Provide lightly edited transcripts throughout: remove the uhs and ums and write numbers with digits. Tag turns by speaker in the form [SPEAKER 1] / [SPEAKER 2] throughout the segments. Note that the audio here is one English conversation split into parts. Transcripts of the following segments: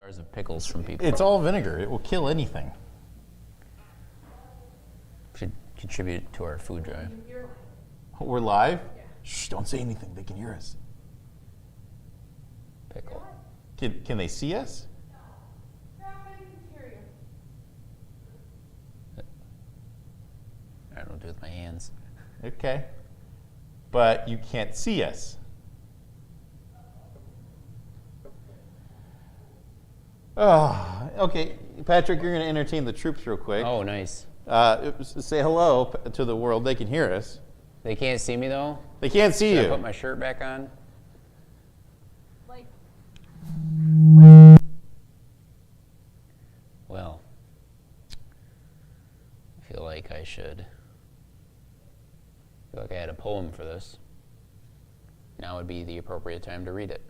[SPEAKER 1] Of pickles from people.
[SPEAKER 2] It's all vinegar. It will kill anything.
[SPEAKER 1] Should contribute to our food drive.
[SPEAKER 2] We're live? Yeah. Shh, don't say anything. They can hear us.
[SPEAKER 1] Pickle.
[SPEAKER 2] Can they see us?
[SPEAKER 1] I don't do it with my hands.
[SPEAKER 2] Okay. But you can't see us. Oh, okay. Patrick, you're going to entertain the troops real quick.
[SPEAKER 1] Oh, nice.
[SPEAKER 2] Say hello to the world. They can hear us.
[SPEAKER 1] They can't see me, though?
[SPEAKER 2] They can't see
[SPEAKER 1] Should
[SPEAKER 2] you.
[SPEAKER 1] I put my shirt back on? Well, I feel like I should. I feel like I had a poem for this. Now would be the appropriate time to read it.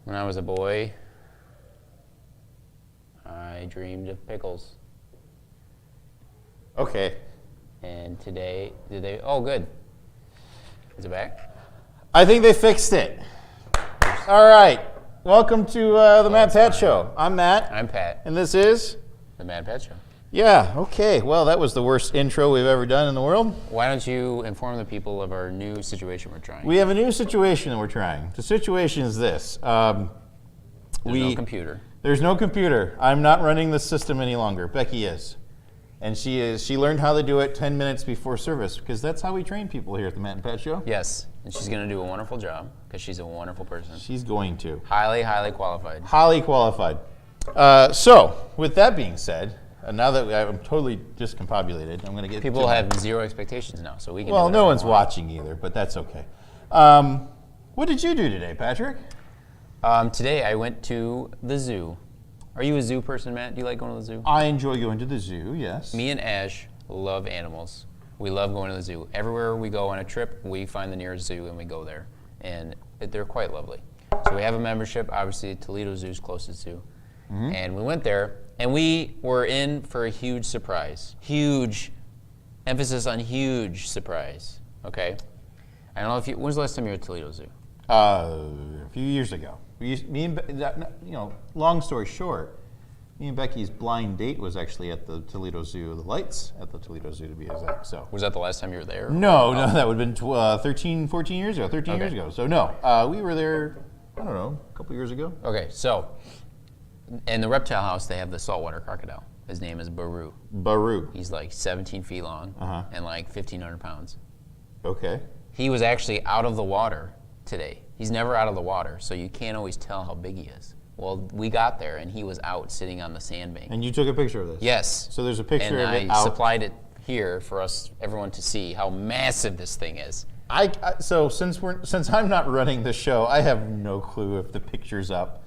[SPEAKER 1] When I was a boy, I dreamed of pickles.
[SPEAKER 2] Okay.
[SPEAKER 1] And today, oh, good. Is it back?
[SPEAKER 2] I think they fixed it. All right. Welcome to the Matt Pat Show. I'm Matt.
[SPEAKER 1] I'm Pat.
[SPEAKER 2] And this is?
[SPEAKER 1] The Mad Pat Show.
[SPEAKER 2] Yeah, okay. Well, that was the worst intro we've ever done in the world.
[SPEAKER 1] Why don't you inform the people of our new situation we're trying?
[SPEAKER 2] We have a new situation that we're trying. The situation is this.
[SPEAKER 1] There's no computer.
[SPEAKER 2] There's no computer. I'm not running the system any longer. Becky is. And she is. She learned how to do it 10 minutes before service, because that's how we train people here at the Matt and Pat Show.
[SPEAKER 1] Yes, and she's going to do a wonderful job, because she's a wonderful person.
[SPEAKER 2] She's going to.
[SPEAKER 1] Highly, highly qualified.
[SPEAKER 2] Highly qualified. So, with that being said, now that I'm totally discombobulated, I'm going to get
[SPEAKER 1] people have zero expectations now, so we can.
[SPEAKER 2] Well, no one's watching either, but that's okay. What did you do today, Patrick?
[SPEAKER 1] Today I went to the zoo. Are you a zoo person, Matt? Do you like going to the zoo?
[SPEAKER 2] I enjoy going to the zoo, yes.
[SPEAKER 1] Me and Ash love animals. We love going to the zoo. Everywhere we go on a trip, we find the nearest zoo and we go there. And they're quite lovely. So we have a membership. Obviously, Toledo Zoo's closest zoo. Mm-hmm. And we went there, and we were in for a huge surprise. Huge, emphasis on huge surprise, okay? I don't know if you, when's the last time you were at Toledo Zoo?
[SPEAKER 2] A few years ago. Long story short, me and Becky's blind date was actually at the Toledo Zoo, the lights at the Toledo Zoo to be exact. So
[SPEAKER 1] was that the last time you were there?
[SPEAKER 2] No, that would have been 13, 14 years ago, 13 years ago. So no, we were there, I don't know, a couple years ago.
[SPEAKER 1] Okay, so in the reptile house, they have the saltwater crocodile. His name is Baru.
[SPEAKER 2] Baru.
[SPEAKER 1] He's like 17 feet long and like 1,500 pounds.
[SPEAKER 2] Okay.
[SPEAKER 1] He was actually out of the water today. He's never out of the water, so you can't always tell how big he is. Well, we got there, and he was out sitting on the sandbank.
[SPEAKER 2] And you took a picture of this?
[SPEAKER 1] Yes.
[SPEAKER 2] So there's a picture of it
[SPEAKER 1] and I supplied it here for everyone to see how massive this thing is.
[SPEAKER 2] So since I'm not running the show, I have no clue if the picture's up.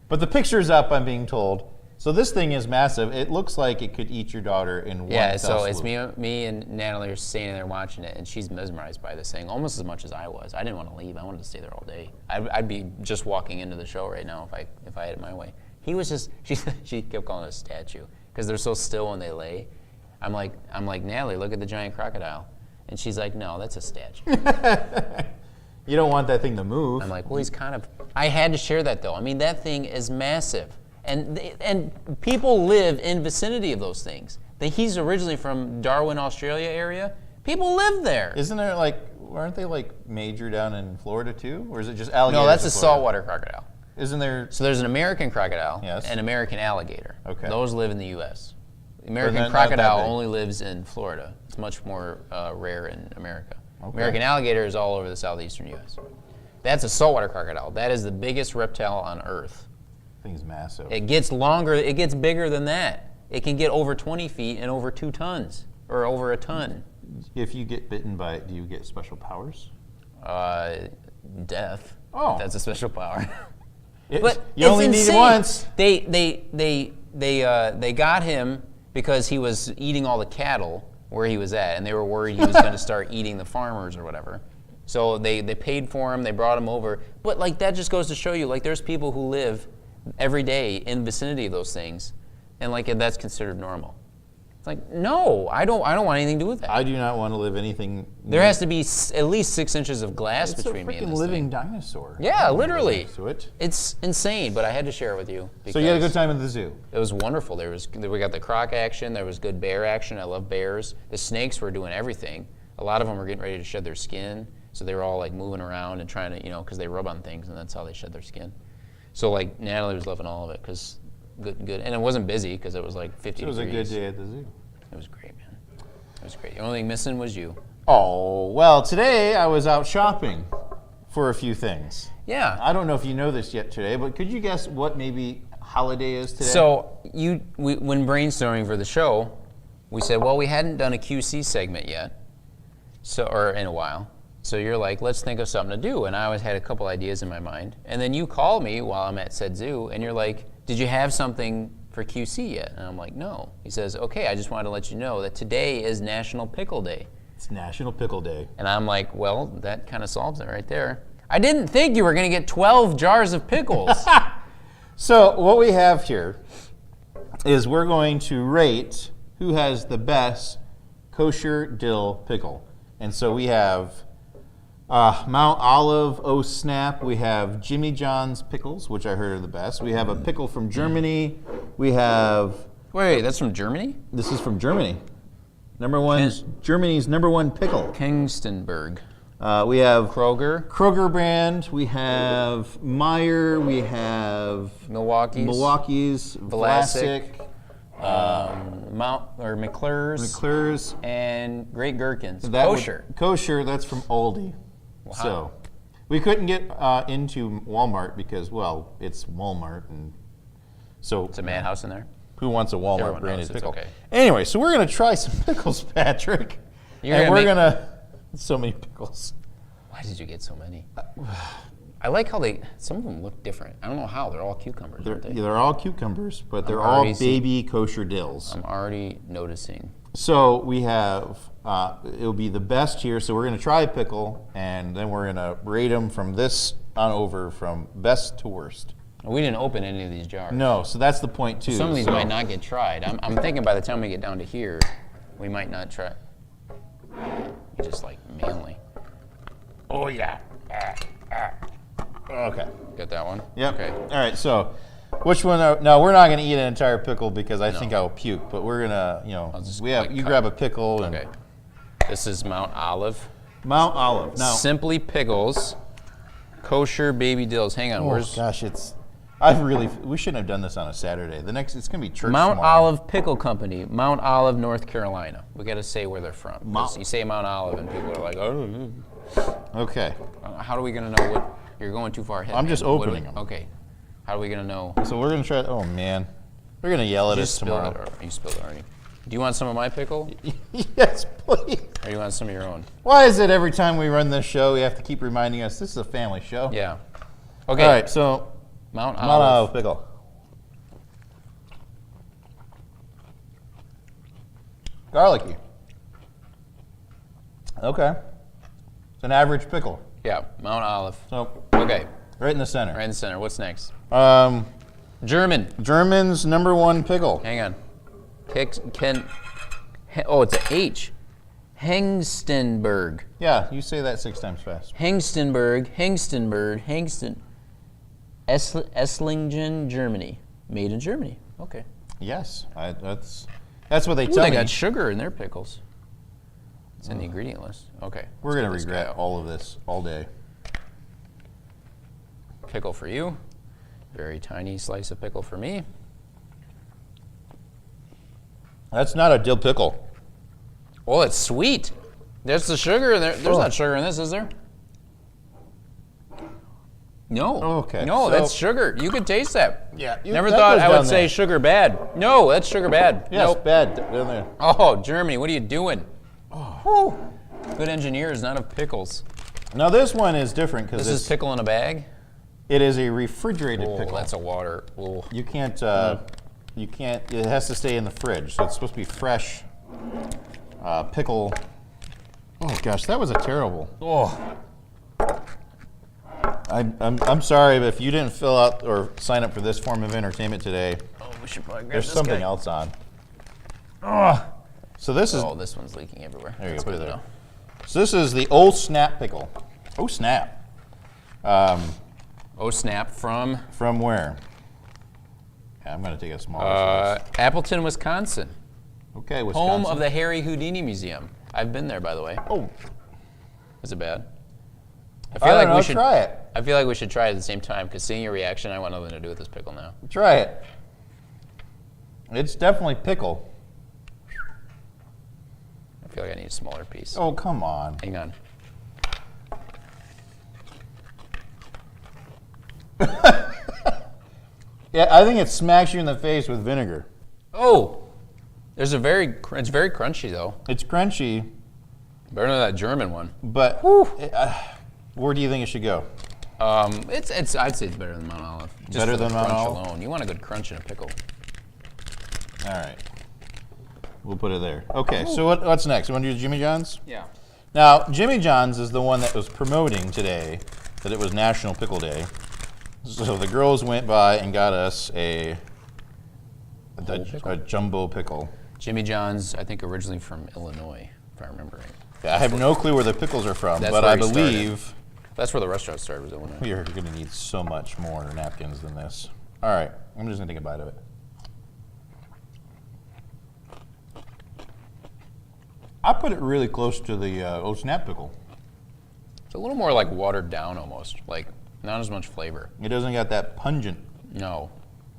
[SPEAKER 2] But the picture's up, I'm being told. So this thing is massive. It looks like it could eat your daughter in one
[SPEAKER 1] Yeah,
[SPEAKER 2] fell
[SPEAKER 1] so it's
[SPEAKER 2] swoop.
[SPEAKER 1] me and Natalie are standing there watching it, and she's mesmerized by this thing almost as much as I was. I didn't want to leave. I wanted to stay there all day. I'd be just walking into the show right now if I had it my way. He was just she kept calling it a statue because they're so still when they lay. I'm like Natalie, look at the giant crocodile, and she's like, no, that's a statue.
[SPEAKER 2] You don't want that thing to move.
[SPEAKER 1] I'm like, well, he's kind of. I had to share that though. I mean, that thing is massive. And people live in vicinity of those things. He's originally from Darwin, Australia area. People live there.
[SPEAKER 2] Isn't there aren't they major down in Florida too? Or is it just alligators?
[SPEAKER 1] No, that's a saltwater crocodile.
[SPEAKER 2] Isn't there?
[SPEAKER 1] So there's an American crocodile
[SPEAKER 2] Yes.
[SPEAKER 1] and American alligator.
[SPEAKER 2] Okay.
[SPEAKER 1] Those live in the U.S. The American
[SPEAKER 2] not
[SPEAKER 1] crocodile
[SPEAKER 2] that big.
[SPEAKER 1] only lives in Florida. It's much more rare in America.
[SPEAKER 2] Okay.
[SPEAKER 1] American alligator is all over the southeastern U.S. That's a saltwater crocodile. That is the biggest reptile on Earth.
[SPEAKER 2] Thing's massive.
[SPEAKER 1] It gets longer, it gets bigger than that. It can get over 20 feet and over 2 tons, or over a ton.
[SPEAKER 2] If you get bitten by it, do you get special powers?
[SPEAKER 1] Death.
[SPEAKER 2] Oh.
[SPEAKER 1] That's a special power.
[SPEAKER 2] But you only need it once.
[SPEAKER 1] They got him because he was eating all the cattle where he was at, and they were worried he was going to start eating the farmers or whatever. So they paid for him, they brought him over. But that just goes to show you, there's people who live every day in the vicinity of those things, and that's considered normal. It's like, no, I don't want anything to do with that.
[SPEAKER 2] I do not want to live anything.
[SPEAKER 1] There has to be at least 6 inches of glass
[SPEAKER 2] It's
[SPEAKER 1] between
[SPEAKER 2] a
[SPEAKER 1] me and
[SPEAKER 2] freaking
[SPEAKER 1] this
[SPEAKER 2] living
[SPEAKER 1] thing.
[SPEAKER 2] dinosaur.
[SPEAKER 1] Yeah,
[SPEAKER 2] I don't
[SPEAKER 1] literally.
[SPEAKER 2] live next to it.
[SPEAKER 1] It's insane, but I had to share it with you.
[SPEAKER 2] So you had a good
[SPEAKER 1] because
[SPEAKER 2] time at the zoo.
[SPEAKER 1] It was wonderful. We got the croc action. There was good bear action. I love bears. The snakes were doing everything. A lot of them were getting ready to shed their skin, so they were all like moving around and trying to, because they rub on things, and that's how they shed their skin. So like Natalie was loving all of it because good, and it wasn't busy because it was like 50
[SPEAKER 2] It was
[SPEAKER 1] degrees.
[SPEAKER 2] a good day at the zoo.
[SPEAKER 1] It was great, man. It was great. The only thing missing was you.
[SPEAKER 2] Oh, well, today I was out shopping for a few things.
[SPEAKER 1] Yeah.
[SPEAKER 2] I don't know if you know this yet today, but could you guess what maybe holiday is today?
[SPEAKER 1] So when brainstorming for the show, we said, well, we hadn't done a QC segment yet, or in a while. So you're like, let's think of something to do. And I always had a couple ideas in my mind. And then you call me while I'm at said zoo, and you're like, did you have something for QC yet? And I'm like, no. He says, okay, I just wanted to let you know that today is National Pickle Day.
[SPEAKER 2] It's National Pickle Day.
[SPEAKER 1] And I'm like, well, that kind of solves it right there. I didn't think you were going to get 12 jars of pickles.
[SPEAKER 2] So what we have here is we're going to rate who has the best kosher dill pickle. And so we have Mount Olive, Oh Snap. We have Jimmy John's pickles, which I heard are the best. We have a pickle from Germany. We have,
[SPEAKER 1] Wait, that's from Germany?
[SPEAKER 2] this is from Germany. Germany's number one pickle.
[SPEAKER 1] Kingstenberg.
[SPEAKER 2] We have
[SPEAKER 1] Kroger.
[SPEAKER 2] Kroger brand. We have Meyer. We have Milwaukee's,
[SPEAKER 1] Vlasic.
[SPEAKER 2] Vlasic,
[SPEAKER 1] McClure's.
[SPEAKER 2] McClure's.
[SPEAKER 1] And Great Gherkins.
[SPEAKER 2] That
[SPEAKER 1] Kosher.
[SPEAKER 2] Kosher, that's from Aldi.
[SPEAKER 1] Wow.
[SPEAKER 2] So we couldn't get into Walmart because, well, it's Walmart. And so
[SPEAKER 1] It's a madhouse in there.
[SPEAKER 2] who wants a Walmart
[SPEAKER 1] Everyone
[SPEAKER 2] branded
[SPEAKER 1] knows it's
[SPEAKER 2] pickle?
[SPEAKER 1] okay.
[SPEAKER 2] Anyway, so we're going to try some pickles, Patrick. We're going to, so many pickles.
[SPEAKER 1] Why did you get so many? I like how some of them look different. I don't know how. They're all cucumbers, aren't they?
[SPEAKER 2] They're all cucumbers, but they're
[SPEAKER 1] already
[SPEAKER 2] all baby kosher dills.
[SPEAKER 1] I'm already noticing.
[SPEAKER 2] So we have, it'll be the best here. So we're going to try a pickle, and then we're going to rate them from this on over, from best to worst.
[SPEAKER 1] We didn't open any of these jars.
[SPEAKER 2] No, so that's the point too.
[SPEAKER 1] Some of these
[SPEAKER 2] So-
[SPEAKER 1] might not get tried. I'm thinking by the time we get down to here, we might not try. Just like manly. Oh yeah.
[SPEAKER 2] Okay.
[SPEAKER 1] Get that one?
[SPEAKER 2] Yep.
[SPEAKER 1] Okay.
[SPEAKER 2] All right. So, which one? No, we're not going to eat an entire pickle because I think I'll puke. But we're gonna,
[SPEAKER 1] I'll just
[SPEAKER 2] you
[SPEAKER 1] cut.
[SPEAKER 2] grab a pickle and
[SPEAKER 1] Okay. This is Mount Olive.
[SPEAKER 2] Mount Olive. Now,
[SPEAKER 1] Simply Pickles. Kosher baby dills. Hang on.
[SPEAKER 2] oh
[SPEAKER 1] Where's
[SPEAKER 2] gosh, we shouldn't have done this on a Saturday. It's going to be church
[SPEAKER 1] Mount
[SPEAKER 2] tomorrow.
[SPEAKER 1] Olive Pickle Company, Mount Olive, North Carolina. We got to say where they're from. 'Cause you say Mount Olive and people are like, oh.
[SPEAKER 2] Okay.
[SPEAKER 1] How are we going to know what? You're going too far ahead.
[SPEAKER 2] I'm just
[SPEAKER 1] man. What do
[SPEAKER 2] opening
[SPEAKER 1] we-
[SPEAKER 2] them.
[SPEAKER 1] Okay. How are we going to know?
[SPEAKER 2] So we're going to try. Oh man, we're going to yell at
[SPEAKER 1] You
[SPEAKER 2] us
[SPEAKER 1] spilled
[SPEAKER 2] tomorrow.
[SPEAKER 1] it, or you spilled it already. Do you want some of my pickle,
[SPEAKER 2] Yes, please.
[SPEAKER 1] or do you want some of your own?
[SPEAKER 2] Why is it every time we run this show we have to keep reminding us this is a family show?
[SPEAKER 1] Yeah. Okay.
[SPEAKER 2] All right. So
[SPEAKER 1] Mount
[SPEAKER 2] Mount
[SPEAKER 1] Olive.
[SPEAKER 2] Olive pickle. Garlicky. Okay. It's an average pickle.
[SPEAKER 1] Yeah, Mount Olive.
[SPEAKER 2] So
[SPEAKER 1] Okay.
[SPEAKER 2] right in the center.
[SPEAKER 1] Right in the center. What's next?
[SPEAKER 2] German's
[SPEAKER 1] German.
[SPEAKER 2] number one pickle.
[SPEAKER 1] Hang on. It's an H. Hengstenberg.
[SPEAKER 2] Yeah, you say that 6 times fast.
[SPEAKER 1] Hengstenberg. Esslingen, Germany. Made in Germany. Okay.
[SPEAKER 2] Yes, that's what they
[SPEAKER 1] Ooh,
[SPEAKER 2] tell
[SPEAKER 1] they
[SPEAKER 2] me.
[SPEAKER 1] got sugar in their pickles. It's in the ingredient list. Okay.
[SPEAKER 2] We're
[SPEAKER 1] let's
[SPEAKER 2] gonna
[SPEAKER 1] get this guy
[SPEAKER 2] regret
[SPEAKER 1] out.
[SPEAKER 2] all of this all day.
[SPEAKER 1] Pickle for you. Very tiny slice of pickle for me.
[SPEAKER 2] That's not a dill pickle.
[SPEAKER 1] Oh, it's sweet. There's the sugar in there. There's
[SPEAKER 2] Oh.
[SPEAKER 1] not sugar in this, is there? No.
[SPEAKER 2] Okay,
[SPEAKER 1] No,
[SPEAKER 2] so-
[SPEAKER 1] that's sugar. You could taste that.
[SPEAKER 2] Yeah,
[SPEAKER 1] Never
[SPEAKER 2] that
[SPEAKER 1] thought
[SPEAKER 2] goes
[SPEAKER 1] I
[SPEAKER 2] down
[SPEAKER 1] would say
[SPEAKER 2] there.
[SPEAKER 1] sugar bad. No, that's sugar bad.
[SPEAKER 2] Yes,
[SPEAKER 1] Nope.
[SPEAKER 2] bad down there.
[SPEAKER 1] Oh, Germany, what are you doing? Oh. Good engineers, not of pickles.
[SPEAKER 2] Now this one is different because
[SPEAKER 1] This is pickle in a bag?
[SPEAKER 2] it is a refrigerated
[SPEAKER 1] Oh,
[SPEAKER 2] pickle.
[SPEAKER 1] that's a water. Oh.
[SPEAKER 2] You can't. It has to stay in the fridge, so it's supposed to be fresh pickle. Oh gosh, that was a terrible.
[SPEAKER 1] Oh.
[SPEAKER 2] I'm sorry, but if you didn't fill out or sign up for this form of entertainment today,
[SPEAKER 1] Oh, we should probably grab
[SPEAKER 2] there's
[SPEAKER 1] this
[SPEAKER 2] something
[SPEAKER 1] guy.
[SPEAKER 2] else on. So this is,
[SPEAKER 1] Oh, this one's leaking everywhere.
[SPEAKER 2] there you
[SPEAKER 1] That's
[SPEAKER 2] go, put it
[SPEAKER 1] good
[SPEAKER 2] there.
[SPEAKER 1] though.
[SPEAKER 2] So this is the old snap pickle. Oh, snap.
[SPEAKER 1] Oh, snap from
[SPEAKER 2] From where? Yeah, I'm going to take a smaller size.
[SPEAKER 1] Appleton, Wisconsin.
[SPEAKER 2] Okay, Wisconsin.
[SPEAKER 1] Home of the Harry Houdini Museum. I've been there, by the way.
[SPEAKER 2] Oh,
[SPEAKER 1] Is it bad?
[SPEAKER 2] I don't know, try it.
[SPEAKER 1] I feel like we should try it at the same time because seeing your reaction, I want nothing to do with this pickle now.
[SPEAKER 2] Try it. It's definitely pickle.
[SPEAKER 1] I feel like I need a smaller piece.
[SPEAKER 2] Oh, come on.
[SPEAKER 1] Hang on.
[SPEAKER 2] Yeah, I think it smacks you in the face with vinegar.
[SPEAKER 1] Oh, it's very crunchy though.
[SPEAKER 2] It's crunchy,
[SPEAKER 1] Better than that German one.
[SPEAKER 2] but where do you think it should go?
[SPEAKER 1] I'd say it's better than Mount Olive. Just
[SPEAKER 2] Better
[SPEAKER 1] for the
[SPEAKER 2] than Mount
[SPEAKER 1] crunch
[SPEAKER 2] Olive?
[SPEAKER 1] alone. You want a good crunch in a pickle.
[SPEAKER 2] All right. We'll put it there. Okay, so what's next? You want to do Jimmy John's?
[SPEAKER 1] Yeah.
[SPEAKER 2] Now, Jimmy John's is the one that was promoting today that it was National Pickle Day. So the girls went by and got us a jumbo pickle.
[SPEAKER 1] Jimmy John's, I think originally from Illinois, if I remember right.
[SPEAKER 2] Yeah, I have no clue where the pickles are from,
[SPEAKER 1] That's
[SPEAKER 2] but
[SPEAKER 1] where
[SPEAKER 2] I
[SPEAKER 1] he started.
[SPEAKER 2] believe
[SPEAKER 1] That's where the restaurant started, was Illinois.
[SPEAKER 2] we are going to need so much more napkins than this. All right, I'm just going to take a bite of it. I put it really close to the old snap pickle.
[SPEAKER 1] It's a little more like watered down almost, like not as much flavor.
[SPEAKER 2] It doesn't got that pungent.
[SPEAKER 1] No.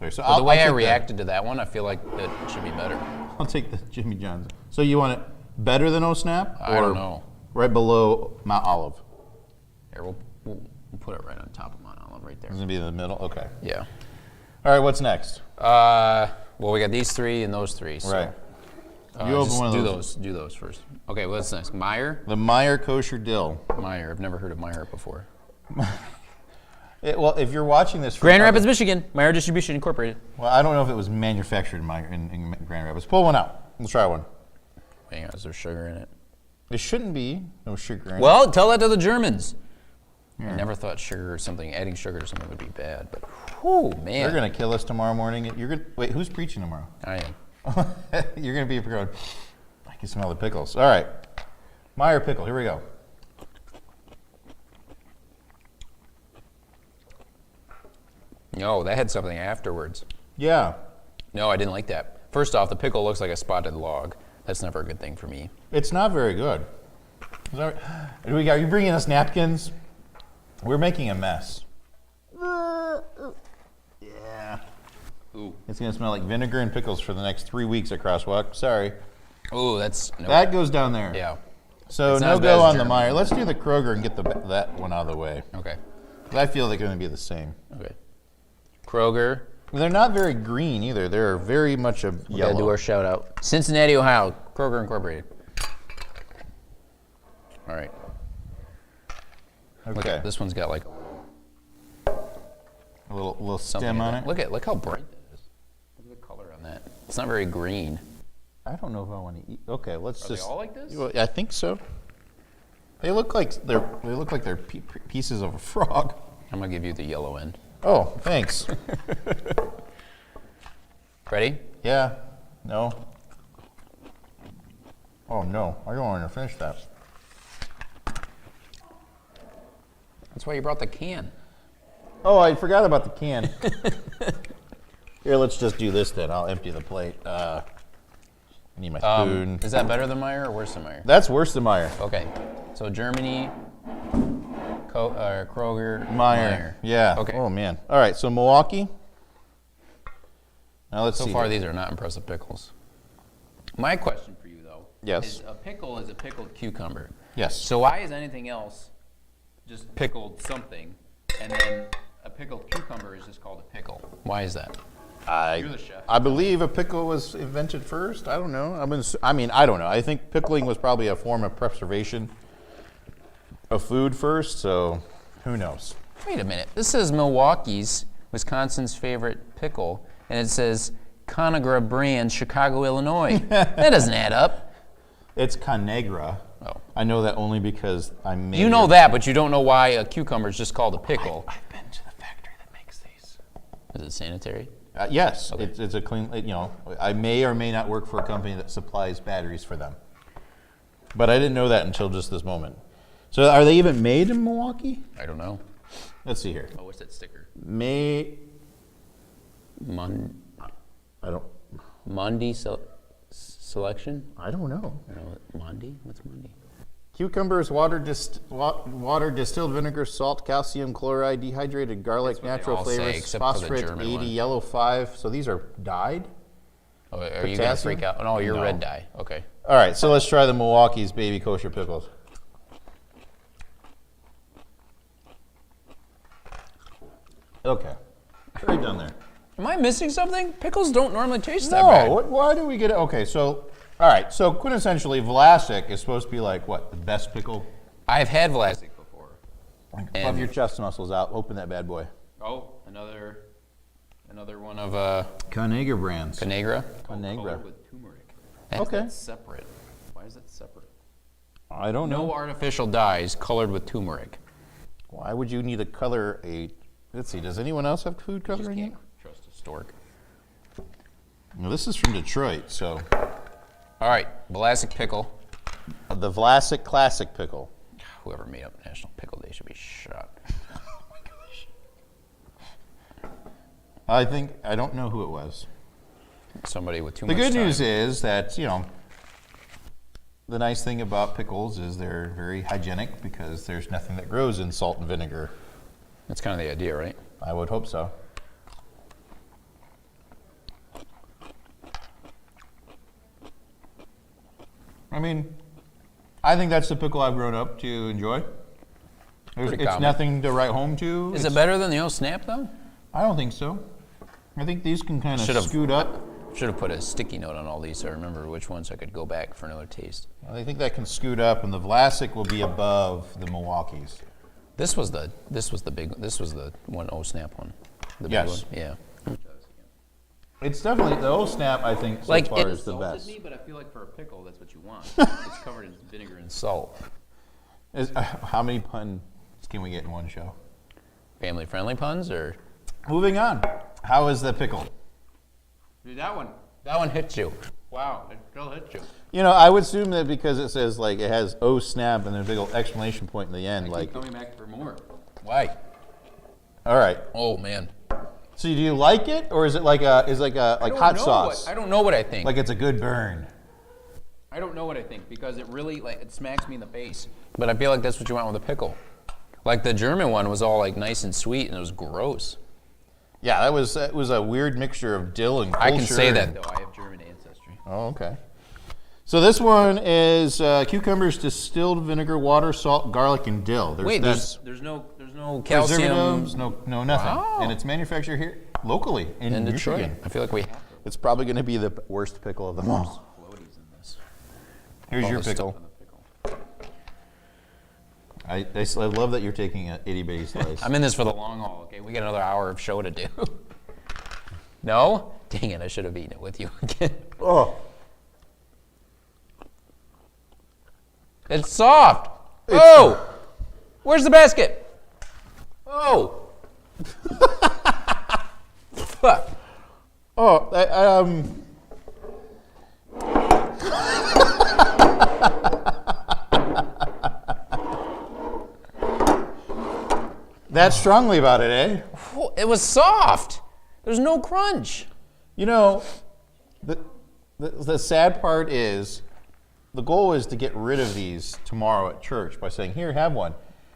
[SPEAKER 2] Okay, so
[SPEAKER 1] But the way I
[SPEAKER 2] take
[SPEAKER 1] reacted to that one, I feel like it should be better.
[SPEAKER 2] I'll take the Jimmy John's. So you want it better than old snap?
[SPEAKER 1] I don't know.
[SPEAKER 2] Right below Mount Olive.
[SPEAKER 1] Here, we'll put it right on top of Mount Olive right there.
[SPEAKER 2] It's going to be in the middle? Okay.
[SPEAKER 1] Yeah.
[SPEAKER 2] All right, what's next?
[SPEAKER 1] Well, we got these three and those three. So,
[SPEAKER 2] Right. You open
[SPEAKER 1] just
[SPEAKER 2] one of
[SPEAKER 1] do
[SPEAKER 2] those.
[SPEAKER 1] Do those first. Okay, what's next? Meyer?
[SPEAKER 2] The Meyer Kosher Dill.
[SPEAKER 1] Meyer. I've never heard of Meyer before.
[SPEAKER 2] Well, if you're watching this from
[SPEAKER 1] Grand
[SPEAKER 2] other-
[SPEAKER 1] Rapids, Michigan. Meyer Distribution Incorporated.
[SPEAKER 2] Well, I don't know if it was manufactured in Grand Rapids. Pull one out. Let's try one.
[SPEAKER 1] Hang on, is there sugar in it?
[SPEAKER 2] It shouldn't be. No sugar in it.
[SPEAKER 1] Well, tell that to the Germans.
[SPEAKER 2] Yeah.
[SPEAKER 1] I never thought sugar or something, adding sugar to something would be bad, but whew, man.
[SPEAKER 2] They're going to kill us tomorrow morning. Wait, who's preaching tomorrow?
[SPEAKER 1] I am.
[SPEAKER 2] You're going to be going, I can smell the pickles. All right. Meyer pickle. Here we go.
[SPEAKER 1] No, that had something afterwards.
[SPEAKER 2] Yeah.
[SPEAKER 1] No, I didn't like that. First off, the pickle looks like a spotted log. That's never a good thing for me.
[SPEAKER 2] It's not very good. Are you bringing us napkins? We're making a mess. Yeah.
[SPEAKER 1] Ooh.
[SPEAKER 2] It's going to smell like vinegar and pickles for the next 3 weeks at CrossWalks. Sorry.
[SPEAKER 1] Ooh, that's no.
[SPEAKER 2] That goes down there.
[SPEAKER 1] Yeah.
[SPEAKER 2] So
[SPEAKER 1] It's not
[SPEAKER 2] no
[SPEAKER 1] as bad
[SPEAKER 2] go
[SPEAKER 1] as
[SPEAKER 2] on the
[SPEAKER 1] German.
[SPEAKER 2] Meyer. Let's do the Kroger and get that one out of the way.
[SPEAKER 1] Okay.
[SPEAKER 2] 'Cause I feel they're going to be the same.
[SPEAKER 1] Okay. Kroger.
[SPEAKER 2] They're not very green either. They're very much a
[SPEAKER 1] We gotta do
[SPEAKER 2] yellow.
[SPEAKER 1] our shout out. Cincinnati, Ohio. Kroger Incorporated. All right. Look
[SPEAKER 2] Okay.
[SPEAKER 1] at this one's got like
[SPEAKER 2] A little
[SPEAKER 1] something
[SPEAKER 2] stem
[SPEAKER 1] in
[SPEAKER 2] on
[SPEAKER 1] it.
[SPEAKER 2] it.
[SPEAKER 1] Look how bright that is. Look at the color on that. It's not very green.
[SPEAKER 2] I don't know if I want to eat. Okay, let's
[SPEAKER 1] Are
[SPEAKER 2] just.
[SPEAKER 1] they all like this?
[SPEAKER 2] Well, I think so. They look like they're pieces of a frog.
[SPEAKER 1] I'm gonna give you the yellow end.
[SPEAKER 2] Oh, thanks.
[SPEAKER 1] Ready?
[SPEAKER 2] Yeah. No. Oh no, I don't want to finish that.
[SPEAKER 1] That's why you brought the can.
[SPEAKER 2] Oh, I forgot about the can. Here, let's just do this then. I'll empty the plate. I need my spoon.
[SPEAKER 1] Is that better than Meyer or worse than Meyer?
[SPEAKER 2] That's worse than Meyer.
[SPEAKER 1] Okay. So Germany, Kroger,
[SPEAKER 2] Meyer. Yeah.
[SPEAKER 1] Okay.
[SPEAKER 2] Oh man. All right. So Milwaukee. Now let's
[SPEAKER 1] So
[SPEAKER 2] see.
[SPEAKER 1] far,
[SPEAKER 2] here.
[SPEAKER 1] these are not impressive pickles. My question for you, though,
[SPEAKER 2] Yes.
[SPEAKER 1] is a pickle is a pickled cucumber.
[SPEAKER 2] Yes.
[SPEAKER 1] So why is anything else just pickled something, and then a pickled cucumber is just called a pickle? Why is that? You're the chef.
[SPEAKER 2] I believe a pickle was invented first. I don't know. I don't know. I think pickling was probably a form of preservation of food first. So who knows?
[SPEAKER 1] Wait a minute. This says Milwaukee's, Wisconsin's favorite pickle, and it says Conagra brand, Chicago, Illinois. That doesn't add up.
[SPEAKER 2] It's Conagra.
[SPEAKER 1] Oh.
[SPEAKER 2] I know that only because I made.
[SPEAKER 1] You know that, but you don't know why a cucumber is just called a pickle.
[SPEAKER 2] I've been to the factory that makes these.
[SPEAKER 1] Is it sanitary?
[SPEAKER 2] Yes,
[SPEAKER 1] Okay.
[SPEAKER 2] it's a clean. I may or may not work for a company that supplies batteries for them, but I didn't know that until just this moment. So, are they even made in Milwaukee?
[SPEAKER 1] I don't know.
[SPEAKER 2] Let's see here.
[SPEAKER 1] Oh, what's that sticker?
[SPEAKER 2] I don't.
[SPEAKER 1] Mondi selection?
[SPEAKER 2] I don't know.
[SPEAKER 1] I don't know. Mondi? What's Mondi?
[SPEAKER 2] Cucumbers, water, distilled vinegar, salt, calcium chloride, dehydrated garlic,
[SPEAKER 1] That's what
[SPEAKER 2] natural
[SPEAKER 1] they all say,
[SPEAKER 2] flavors,
[SPEAKER 1] except for the
[SPEAKER 2] phosphorate
[SPEAKER 1] German
[SPEAKER 2] 80,
[SPEAKER 1] one.
[SPEAKER 2] yellow 5. So these are dyed?
[SPEAKER 1] Oh, are you going to
[SPEAKER 2] Potassium?
[SPEAKER 1] freak out? No, you're
[SPEAKER 2] No.
[SPEAKER 1] red dye. Okay.
[SPEAKER 2] All right, so let's try the Milwaukee's baby kosher pickles. Okay. Right down there.
[SPEAKER 1] Am I missing something? Pickles don't normally taste that bad.
[SPEAKER 2] No, why do we get it? Okay, so, all right, so quintessentially, Vlasic is supposed to be like, what, the best pickle?
[SPEAKER 1] I've had Vlasic before.
[SPEAKER 2] Puff your chest muscles out. Open that bad boy.
[SPEAKER 1] Oh, another one of
[SPEAKER 2] Conagra brands.
[SPEAKER 1] Conagra.
[SPEAKER 2] Conagra.
[SPEAKER 1] Colored with turmeric.
[SPEAKER 2] Okay.
[SPEAKER 1] That's separate. Why is that separate?
[SPEAKER 2] I don't know.
[SPEAKER 1] No artificial dyes colored with turmeric.
[SPEAKER 2] Why would you need to color a... Let's see, does anyone else have food
[SPEAKER 1] Just
[SPEAKER 2] coloring?
[SPEAKER 1] can't trust a stork.
[SPEAKER 2] Well, this is from Detroit, so...
[SPEAKER 1] All right, Vlasic pickle.
[SPEAKER 2] The Vlasic Classic Pickle.
[SPEAKER 1] Whoever made up National Pickle Day should be shot.
[SPEAKER 2] I don't know who it was.
[SPEAKER 1] Somebody with too
[SPEAKER 2] The
[SPEAKER 1] much
[SPEAKER 2] good
[SPEAKER 1] time.
[SPEAKER 2] news is that, the nice thing about pickles is they're very hygienic because there's nothing that grows in salt and vinegar.
[SPEAKER 1] That's kind of the idea, right?
[SPEAKER 2] I would hope so. I mean, I think that's the pickle I've grown up to enjoy.
[SPEAKER 1] Pretty
[SPEAKER 2] It's
[SPEAKER 1] common.
[SPEAKER 2] nothing to write home to.
[SPEAKER 1] Is it better than the old Snap, though?
[SPEAKER 2] I don't think so. I think these can kind of
[SPEAKER 1] Should've-
[SPEAKER 2] scoot up.
[SPEAKER 1] Should have put a sticky note on all these so I remember which ones I could go back for another taste.
[SPEAKER 2] I think that can scoot up, and the Vlasic will be above the Milwaukee's.
[SPEAKER 1] This was the one old Snap one. The
[SPEAKER 2] Yes.
[SPEAKER 1] big one. Yeah.
[SPEAKER 2] It's definitely the old Snap. I think so
[SPEAKER 1] Like
[SPEAKER 2] far
[SPEAKER 1] it
[SPEAKER 2] is the
[SPEAKER 1] insulted
[SPEAKER 2] best.
[SPEAKER 1] me, but I feel like for a pickle, that's what you want. It's covered in vinegar and salt.
[SPEAKER 2] How many puns can we get in one show?
[SPEAKER 1] Family friendly puns or?
[SPEAKER 2] Moving on. How is the pickle?
[SPEAKER 1] Dude, that one hits you. Wow, it still hits you.
[SPEAKER 2] I would assume that because it says like it has "oh snap" and then a big old exclamation point in the end.
[SPEAKER 1] Keep coming back for more. Why?
[SPEAKER 2] All right.
[SPEAKER 1] Oh man.
[SPEAKER 2] So do you like it, or is it like hot sauce?
[SPEAKER 1] I don't know what I think.
[SPEAKER 2] Like it's a good burn.
[SPEAKER 1] I don't know what I think because it really it smacks me in the face. But I feel like that's what you want with a pickle. Like the German one was all like nice and sweet and it was gross.
[SPEAKER 2] Yeah, that was a weird mixture of dill and kosher.
[SPEAKER 1] I can say that though. I have German ancestry.
[SPEAKER 2] Oh, okay. So this one is cucumbers, distilled vinegar, water, salt, garlic, and dill.
[SPEAKER 1] There's no calcium.
[SPEAKER 2] Preservatives, no nothing.
[SPEAKER 1] Wow.
[SPEAKER 2] And it's manufactured here locally in
[SPEAKER 1] Detroit.
[SPEAKER 2] Michigan.
[SPEAKER 1] I feel like we have
[SPEAKER 2] It's probably going to be the worst pickle of them all.
[SPEAKER 1] floaties in this.
[SPEAKER 2] Here's
[SPEAKER 1] All
[SPEAKER 2] your
[SPEAKER 1] the stuff
[SPEAKER 2] pickle.
[SPEAKER 1] in the pickle.
[SPEAKER 2] I love that you're taking an itty bitty slice.
[SPEAKER 1] I'm in this for the long haul, okay? We got another hour of show to do. No? Dang it, I should have eaten it with you again.
[SPEAKER 2] Oh,
[SPEAKER 1] It's soft. Oh! Where's the basket? Oh! Fuck.
[SPEAKER 2] oh, That's strongly about it, eh?
[SPEAKER 1] It was soft. There's no crunch.
[SPEAKER 2] The sad part is, the goal is to get rid of these tomorrow at church by saying, here, have one.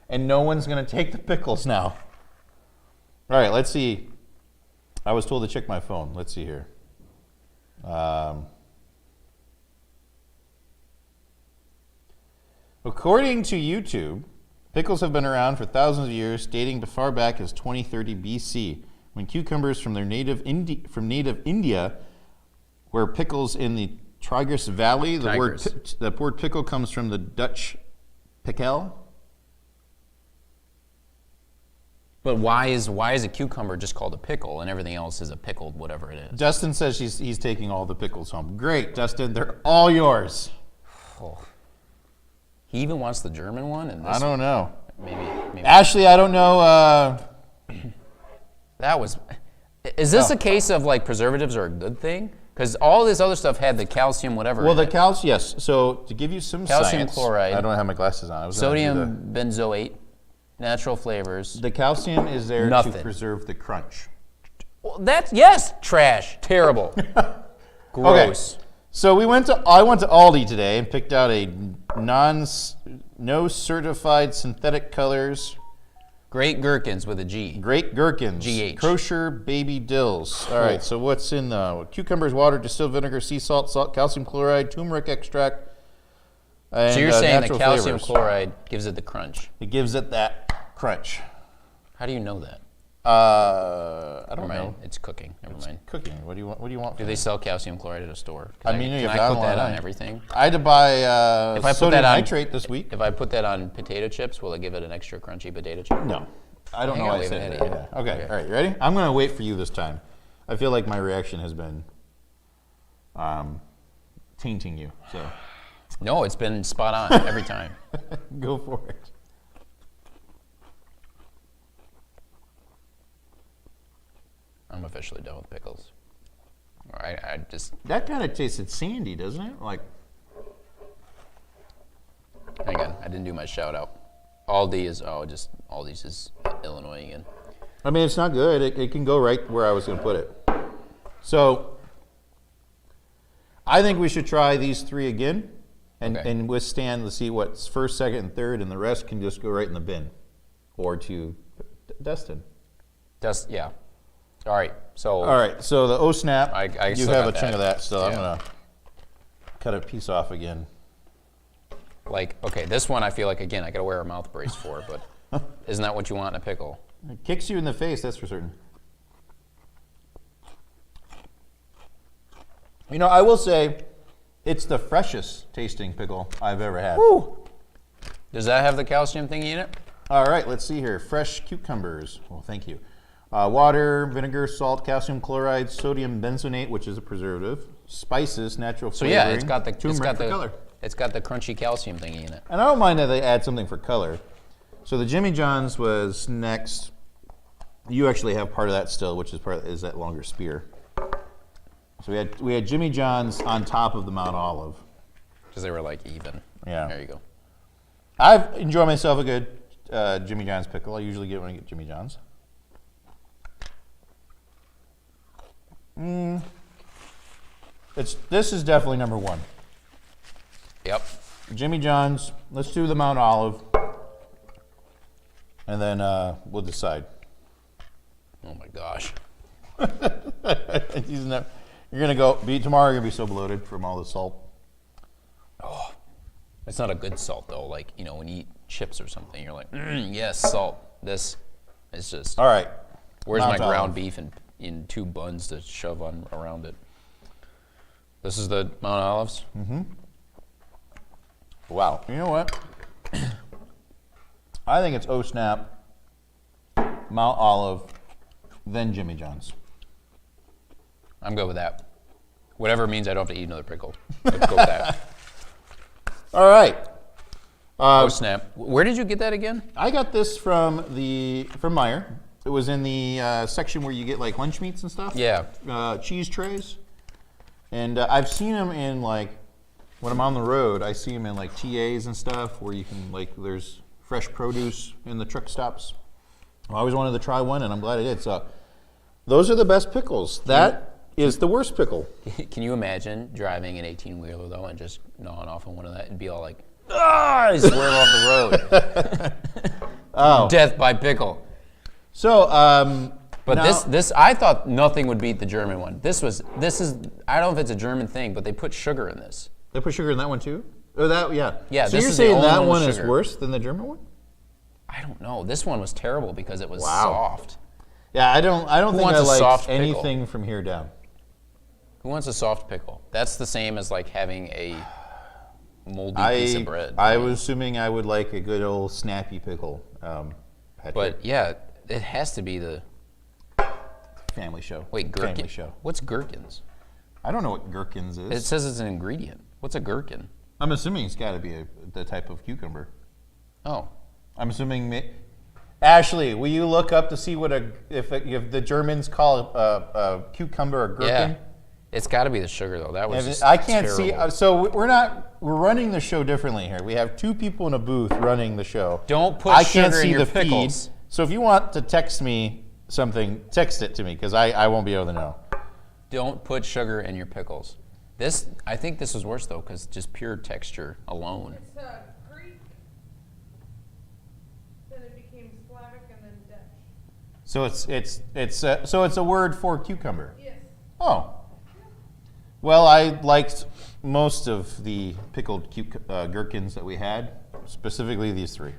[SPEAKER 2] And no one's going to take the pickles now. All right, let's see. I was told to check my phone. Let's see here. According to YouTube, pickles have been around for thousands of years, dating far back as 2030 BC, when cucumbers from native India were pickles in the Tigris Valley. The word pickle comes from the Dutch pikkel.
[SPEAKER 1] But why is a cucumber just called a pickle and everything else is a pickled whatever it is?
[SPEAKER 2] Dustin says he's taking all the pickles home. Great, Dustin, they're all yours.
[SPEAKER 1] Oh. He even wants the German one, and this
[SPEAKER 2] I don't know.
[SPEAKER 1] maybe
[SPEAKER 2] Ashley, I don't know.
[SPEAKER 1] that was. Is this a case of like preservatives are a good thing? Because all this other stuff had the calcium, whatever.
[SPEAKER 2] Well,
[SPEAKER 1] in
[SPEAKER 2] the
[SPEAKER 1] it.
[SPEAKER 2] calcium, yes. So to give you some
[SPEAKER 1] Calcium
[SPEAKER 2] science,
[SPEAKER 1] chloride.
[SPEAKER 2] I don't have my glasses on. I was gonna do
[SPEAKER 1] Sodium benzoate, natural flavors.
[SPEAKER 2] the calcium is there
[SPEAKER 1] Nothing.
[SPEAKER 2] to preserve the crunch.
[SPEAKER 1] Well, that's yes, trash, terrible, gross.
[SPEAKER 2] Okay. So I went to Aldi today and picked out a no certified synthetic colors,
[SPEAKER 1] Great gherkins with a G.
[SPEAKER 2] great gherkins,
[SPEAKER 1] GH.
[SPEAKER 2] kosher baby dills. All right, so what's in the cucumbers, water, distilled vinegar, sea salt, calcium chloride, turmeric extract, and
[SPEAKER 1] So you're saying the
[SPEAKER 2] natural
[SPEAKER 1] calcium
[SPEAKER 2] flavors.
[SPEAKER 1] chloride gives it the crunch.
[SPEAKER 2] It gives it that crunch.
[SPEAKER 1] How do you know that?
[SPEAKER 2] I don't
[SPEAKER 1] Never mind.
[SPEAKER 2] know.
[SPEAKER 1] It's cooking. Never mind.
[SPEAKER 2] Cooking. What do you want? What do you want?
[SPEAKER 1] Do they sell calcium chloride at a store?
[SPEAKER 2] I mean,
[SPEAKER 1] can
[SPEAKER 2] you
[SPEAKER 1] I
[SPEAKER 2] have
[SPEAKER 1] put that
[SPEAKER 2] online.
[SPEAKER 1] on everything?
[SPEAKER 2] I had to buy
[SPEAKER 1] If I put
[SPEAKER 2] sodium
[SPEAKER 1] that on-
[SPEAKER 2] nitrate this week.
[SPEAKER 1] If I put that on potato chips, will it give it an extra crunchy potato chip?
[SPEAKER 2] No, I don't
[SPEAKER 1] Hang
[SPEAKER 2] know
[SPEAKER 1] on,
[SPEAKER 2] why I
[SPEAKER 1] we haven't
[SPEAKER 2] said
[SPEAKER 1] had
[SPEAKER 2] that.
[SPEAKER 1] it yet.
[SPEAKER 2] Yeah. Okay.
[SPEAKER 1] Okay.
[SPEAKER 2] All right. You ready? I'm gonna wait for you this time. I feel like my reaction has been tainting you. So
[SPEAKER 1] No, it's been spot on every time.
[SPEAKER 2] go for it.
[SPEAKER 1] I'm officially done with pickles. I just
[SPEAKER 2] That kind of tasted sandy, doesn't it? Like
[SPEAKER 1] hang on. I didn't do my shout out. Aldi's is Illinois again.
[SPEAKER 2] I mean, it's not good. It can go right where I was going to put it. So, I think we should try these three again and,
[SPEAKER 1] Okay.
[SPEAKER 2] and withstand to see what's first, second, and third, and the rest can just go right in the bin or to Dustin.
[SPEAKER 1] Yeah. All right. So
[SPEAKER 2] All right, so the O-Snap,
[SPEAKER 1] I
[SPEAKER 2] you
[SPEAKER 1] still
[SPEAKER 2] have a
[SPEAKER 1] got
[SPEAKER 2] chunk
[SPEAKER 1] that.
[SPEAKER 2] of that still. I'm
[SPEAKER 1] Yeah.
[SPEAKER 2] going to cut a piece off again.
[SPEAKER 1] okay, this one I feel like again I gotta wear a mouth brace for, but isn't that what you want in a pickle?
[SPEAKER 2] It kicks you in the face, that's for certain. You know, I will say it's the freshest tasting pickle I've ever had.
[SPEAKER 1] Woo! Does that have the calcium thingy in it?
[SPEAKER 2] All right, let's see here. Fresh cucumbers. Well, thank you. Water, vinegar, salt, calcium chloride, sodium benzoate, which is a preservative, spices, natural
[SPEAKER 1] So
[SPEAKER 2] flavoring.
[SPEAKER 1] yeah, it's got the
[SPEAKER 2] color.
[SPEAKER 1] it's got the crunchy calcium thingy in it.
[SPEAKER 2] And I don't mind that they add something for color. So the Jimmy John's was next. You actually have part of that still, which is that longer spear. So we had Jimmy John's on top of the Mount Olive.
[SPEAKER 1] Because they were like even.
[SPEAKER 2] Yeah.
[SPEAKER 1] There you go.
[SPEAKER 2] I've enjoyed myself a good Jimmy John's pickle. I usually get when I get Jimmy John's. This is definitely number one.
[SPEAKER 1] Yep.
[SPEAKER 2] Jimmy John's. Let's do the Mount Olive, and then we'll decide.
[SPEAKER 1] Oh my gosh.
[SPEAKER 2] You're gonna go tomorrow. You're gonna be so bloated from all the salt.
[SPEAKER 1] It's not a good salt though. Like, when you eat chips or something, you're like, yes, salt. This is just.
[SPEAKER 2] All right.
[SPEAKER 1] Where's
[SPEAKER 2] Mount
[SPEAKER 1] my ground
[SPEAKER 2] Olive.
[SPEAKER 1] beef in 2 buns to shove on around it? This is the Mount Olives.
[SPEAKER 2] Wow. You know what? I think it's O-Snap, Mount Olive, then Jimmy John's.
[SPEAKER 1] I'm good with that. Whatever it means I don't have to eat another pickle. Let's go with that.
[SPEAKER 2] All right.
[SPEAKER 1] Oh snap! Where did you get that again?
[SPEAKER 2] I got this from Meijer. It was in the section where you get like lunch meats and stuff.
[SPEAKER 1] Yeah.
[SPEAKER 2] Cheese trays. And I've seen them in like, when I'm on the road, I see them in like TAs and stuff where you can there's fresh produce in the truck stops. I always wanted to try one and I'm glad I did. So those are the best pickles. That is the worst pickle.
[SPEAKER 1] Can you imagine driving an 18-wheeler though and just gnawing off on one of that and be all like, ah, swerve off the road.
[SPEAKER 2] Oh.
[SPEAKER 1] Death by pickle.
[SPEAKER 2] So,
[SPEAKER 1] But
[SPEAKER 2] now-
[SPEAKER 1] this I thought nothing would beat the German one. This is I don't know if it's a German thing, but they put sugar in this.
[SPEAKER 2] They put sugar in that one too? Oh, that, yeah.
[SPEAKER 1] Yeah,
[SPEAKER 2] So
[SPEAKER 1] this
[SPEAKER 2] you're
[SPEAKER 1] is the
[SPEAKER 2] saying
[SPEAKER 1] only
[SPEAKER 2] that
[SPEAKER 1] one with
[SPEAKER 2] one is
[SPEAKER 1] sugar.
[SPEAKER 2] worse than the German one?
[SPEAKER 1] I don't know. This one was terrible because it was
[SPEAKER 2] Wow.
[SPEAKER 1] soft.
[SPEAKER 2] Yeah, I don't think
[SPEAKER 1] wants
[SPEAKER 2] I
[SPEAKER 1] a
[SPEAKER 2] like
[SPEAKER 1] soft pickle?
[SPEAKER 2] anything from here down.
[SPEAKER 1] Who wants a soft pickle? That's the same as like having a moldy piece of bread.
[SPEAKER 2] I was assuming I would like a good old snappy pickle. Patrick.
[SPEAKER 1] But yeah, it has to be the
[SPEAKER 2] Family show.
[SPEAKER 1] wait
[SPEAKER 2] Family
[SPEAKER 1] gherkin.
[SPEAKER 2] show.
[SPEAKER 1] What's gherkins?
[SPEAKER 2] I don't know what gherkins is.
[SPEAKER 1] It says it's an ingredient. What's a gherkin?
[SPEAKER 2] I'm assuming it's got to be the type of cucumber.
[SPEAKER 1] Oh,
[SPEAKER 2] I'm assuming Ashley, will you look up to see what if the Germans call a cucumber a gherkin?
[SPEAKER 1] Yeah. It's got to be the sugar, though. That was just
[SPEAKER 2] I can't
[SPEAKER 1] terrible.
[SPEAKER 2] see. So we're running the show differently here. We have 2 people in a booth running the show.
[SPEAKER 1] Don't put
[SPEAKER 2] I
[SPEAKER 1] sugar
[SPEAKER 2] can't see
[SPEAKER 1] in your
[SPEAKER 2] the
[SPEAKER 1] pickles.
[SPEAKER 2] feed. So if you want to text me something, text it to me because I won't be able to know.
[SPEAKER 1] Don't put sugar in your pickles. I think this was worse, though, because just pure texture alone.
[SPEAKER 3] It's Greek, then it became Slavic, and then Dutch.
[SPEAKER 2] So it's a word for cucumber.
[SPEAKER 3] Yes.
[SPEAKER 2] Oh. Well, I liked most of the pickled gherkins that we had, specifically these 3.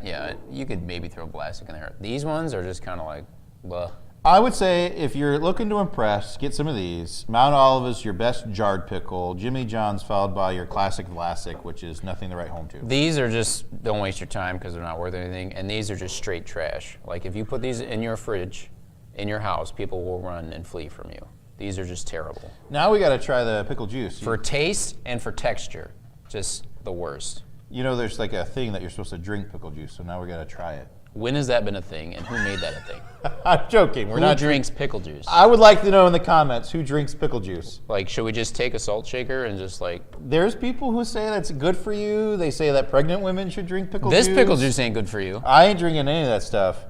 [SPEAKER 1] Yeah, you could maybe throw Vlasic in there. These ones are just kind of like, blah.
[SPEAKER 2] I would say if you're looking to impress, get some of these. Mount Olive's your best jarred pickle. Jimmy John's followed by your classic Vlasic, which is nothing to write home to.
[SPEAKER 1] These are just, don't waste your time because they're not worth anything. And these are just straight trash. Like if you put these in your fridge, in your house, people will run and flee from you. These are just terrible.
[SPEAKER 2] Now we got to try the pickle juice.
[SPEAKER 1] For taste and for texture, just the worst.
[SPEAKER 2] You know, there's like a thing that you're supposed to drink pickle juice, so now we got to try it.
[SPEAKER 1] When has that been a thing, and who made that a thing?
[SPEAKER 2] I'm joking. We're
[SPEAKER 1] Who
[SPEAKER 2] not
[SPEAKER 1] drinks pickle juice?
[SPEAKER 2] I would like to know in the comments who drinks pickle juice.
[SPEAKER 1] Like, should we just take a salt shaker and just like...
[SPEAKER 2] There's people who say that's good for you. They say that pregnant women should drink pickle juice.
[SPEAKER 1] This pickle juice ain't good for you.
[SPEAKER 2] I ain't drinking any of that stuff.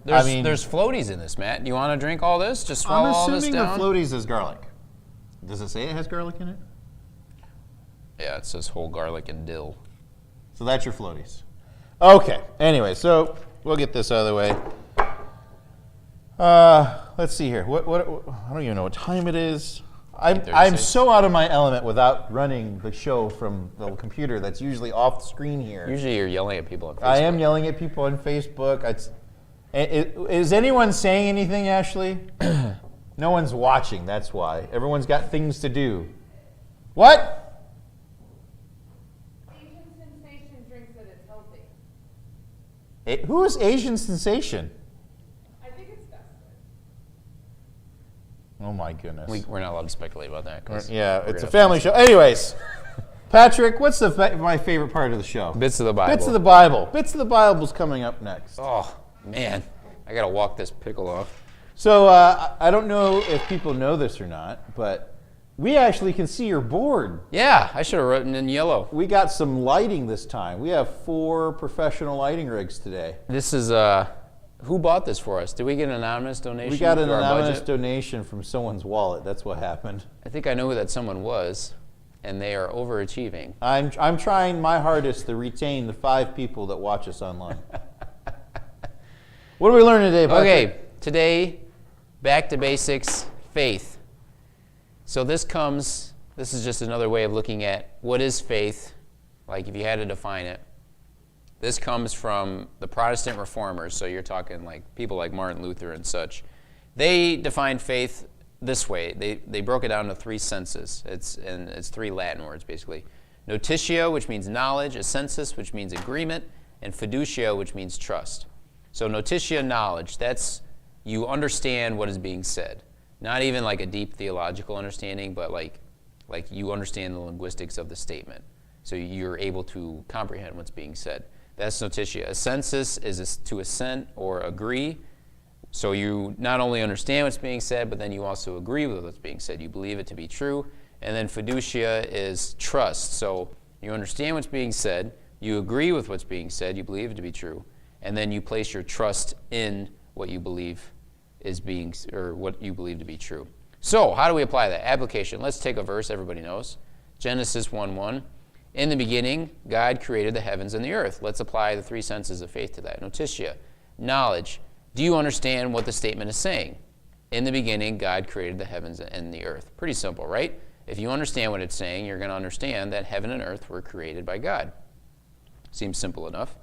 [SPEAKER 1] There's floaties in this, Matt. Do you want to drink all this? Just swallow all
[SPEAKER 2] I'm
[SPEAKER 1] this
[SPEAKER 2] assuming
[SPEAKER 1] down?
[SPEAKER 2] the floaties is garlic. Does it say it has garlic in it?
[SPEAKER 1] Yeah, it says whole garlic and dill.
[SPEAKER 2] So that's your floaties. Okay. Anyway, so we'll get this out of the way. Let's see here. What? I don't even know what time it is. I'm so out of my element without running the show from the computer that's usually off the screen here.
[SPEAKER 1] Usually you're yelling at people on Facebook.
[SPEAKER 2] I am yelling at people on Facebook. Is anyone saying anything, Ashley? No one's watching, that's why. Everyone's got things to do. What?
[SPEAKER 3] Asian Sensation drinks that it's healthy.
[SPEAKER 2] Who is Asian Sensation?
[SPEAKER 3] I think it's Dustin.
[SPEAKER 2] Oh my goodness.
[SPEAKER 1] We're not allowed to speculate about that. 'Cause
[SPEAKER 2] Yeah,
[SPEAKER 1] we're
[SPEAKER 2] it's a
[SPEAKER 1] gonna
[SPEAKER 2] family show. Anyways, Patrick, what's my favorite part of the show?
[SPEAKER 1] Bits of the Bible.
[SPEAKER 2] Bits of the Bible. Bits of the Bible's coming up next.
[SPEAKER 1] Oh, man. I got to walk this pickle off.
[SPEAKER 2] So I don't know if people know this or not, but we actually can see your board.
[SPEAKER 1] Yeah, I should have written in yellow.
[SPEAKER 2] We got some lighting this time. We have 4 professional lighting rigs today.
[SPEAKER 1] This is, who bought this for us? Did we get an anonymous donation?
[SPEAKER 2] We got an
[SPEAKER 1] to our
[SPEAKER 2] anonymous
[SPEAKER 1] budget?
[SPEAKER 2] donation from someone's wallet. That's what happened.
[SPEAKER 1] I think I know who that someone was, and they are overachieving.
[SPEAKER 2] I'm trying my hardest to retain the 5 people that watch us online. What are we learning today, Patrick?
[SPEAKER 1] Okay, today, back to basics, faith. So this is just another way of looking at what is faith, like if you had to define it. This comes from the Protestant reformers, so you're talking like people like Martin Luther and such. They defined faith this way. They broke it down to 3 senses. It's 3 Latin words, basically. Notitia, which means knowledge, assensus, which means agreement, and fiducia, which means trust. So notitia, knowledge, that's you understand what is being said. Not even like a deep theological understanding, but like you understand the linguistics of the statement. So you're able to comprehend what's being said. That's notitia. Assensus is to assent or agree. So you not only understand what's being said, but then you also agree with what's being said. You believe it to be true. And then fiducia is trust. So you understand what's being said, you agree with what's being said, you believe it to be true, and then you place your trust in what you believe is being, or what you believe to be true. So how do we apply that? Application. Let's take a verse everybody knows. Genesis 1:1. In the beginning, God created the heavens and the earth. Let's apply the 3 senses of faith to that. Notitia, knowledge. Do you understand what the statement is saying? In the beginning, God created the heavens and the earth. Pretty simple, right? If you understand what it's saying, you're going to understand that heaven and earth were created by God. Seems simple enough.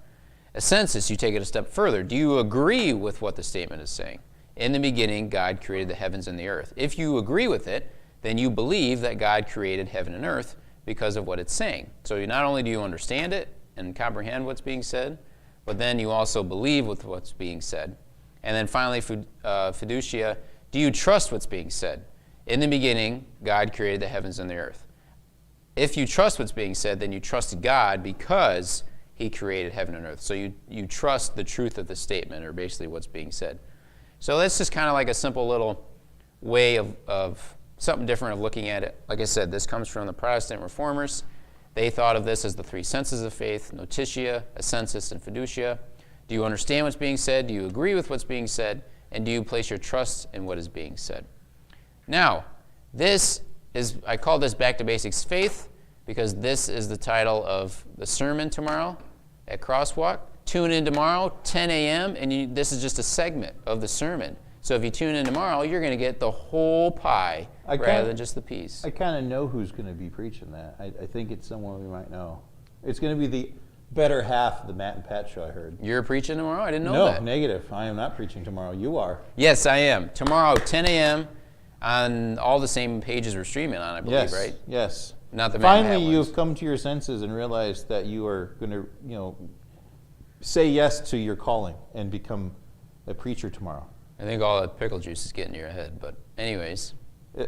[SPEAKER 1] Assensus, you take it a step further. Do you agree with what the statement is saying? In the beginning, God created the heavens and the earth. If you agree with it, then you believe that God created heaven and earth because of what it's saying. So not only do you understand it and comprehend what's being said, but then you also believe with what's being said. And then finally, fiducia, do you trust what's being said? In the beginning, God created the heavens and the earth. If you trust what's being said, then you trust God because he created heaven and earth. So you trust the truth of the statement, or basically what's being said. So that's just kind of like a simple little way of something different of looking at it. Like I said, this comes from the Protestant reformers. They thought of this as the three senses of faith: notitia, assensus, and fiducia. Do you understand what's being said? Do you agree with what's being said? And do you place your trust in what is being said? Now, this is, I call this Back to Basics Faith, because this is the title of the sermon tomorrow at CrossWalk. Tune in tomorrow, 10 a.m., and this is just a segment of the sermon. So if you tune in tomorrow, you're going to get the whole pie rather than just the piece.
[SPEAKER 2] I kind of know who's going to be preaching that. I think it's someone we might know. It's going to be the better half of the Matt and Pat show, I heard.
[SPEAKER 1] You're preaching tomorrow? I didn't know that.
[SPEAKER 2] No, negative. I am not preaching tomorrow. You are.
[SPEAKER 1] Yes, I am. Tomorrow, 10 a.m., on all the same pages we're streaming on, I believe,
[SPEAKER 2] Yes,
[SPEAKER 1] right?
[SPEAKER 2] yes.
[SPEAKER 1] Not the Matt and
[SPEAKER 2] Finally,
[SPEAKER 1] Pat
[SPEAKER 2] you've
[SPEAKER 1] ones.
[SPEAKER 2] come to your senses and realized that you are going to, say yes to your calling and become a preacher tomorrow.
[SPEAKER 1] I think all that pickle juice is getting to your head, but anyways.